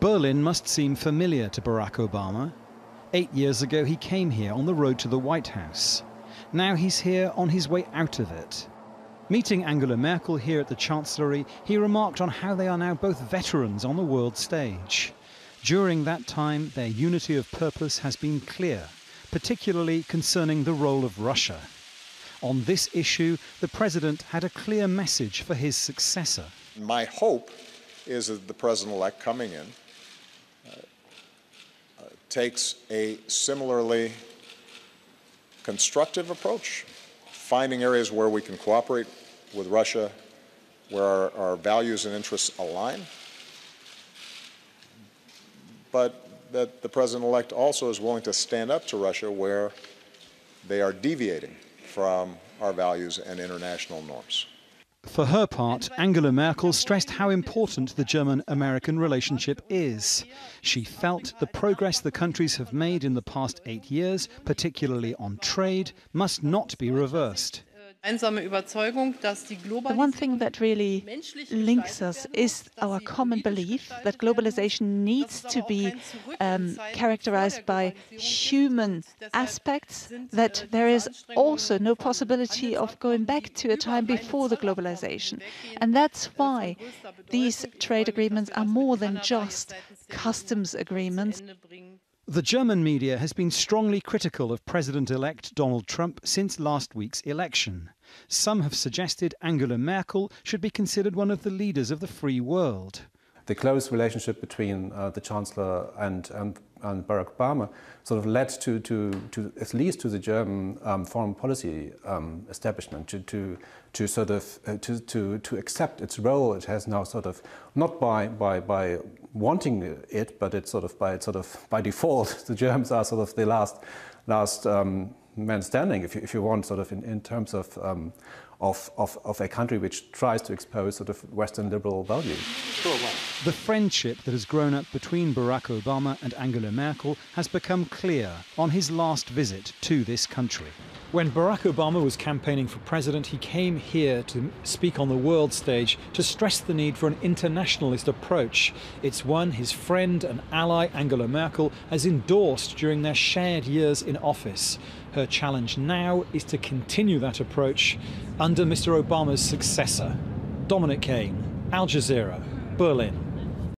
Berlin must seem familiar to Barack Obama. 8 years ago, he came here on the road to the White House. Now he's here on his way out of it. Meeting Angela Merkel here at the Chancellery, he remarked on how they are now both veterans on the world stage. During that time, their unity of purpose has been clear, particularly concerning the role of Russia. On this issue, the President had a clear message for his successor. My hope is that the President-elect coming in takes a similarly constructive approach, finding areas where we can cooperate with Russia, where our values and interests align, but that the President-elect also is willing to stand up to Russia where they are deviating from our values and international norms. For her part, Angela Merkel stressed how important the German-American relationship is. She felt the progress the countries have made in the past 8 years, particularly on trade, must not be reversed. The one thing that really links us is our common belief that globalization needs to be characterized by human aspects, that there is also no possibility of going back to a time before the globalization. And that's why these trade agreements are more than just customs agreements. The German media has been strongly critical of President-elect Donald Trump since last week's election. Some have suggested Angela Merkel should be considered one of the leaders of the free world. The close relationship between the Chancellor and Barack Obama sort of led to at least to the German foreign policy establishment to accept its role. It has now sort of not by wanting it, but it's by default. The Germans are sort of the last man standing, if you want, sort of in terms of a country which tries to expose sort of Western liberal values. The friendship that has grown up between Barack Obama and Angela Merkel has become clear on his last visit to this country. When Barack Obama was campaigning for president, he came here to speak on the world stage to stress the need for an internationalist approach. It's one his friend and ally Angela Merkel has endorsed during their shared years in office. Her challenge now is to continue that approach under Mr. Obama's successor. Dominic Kane, Al Jazeera, Berlin.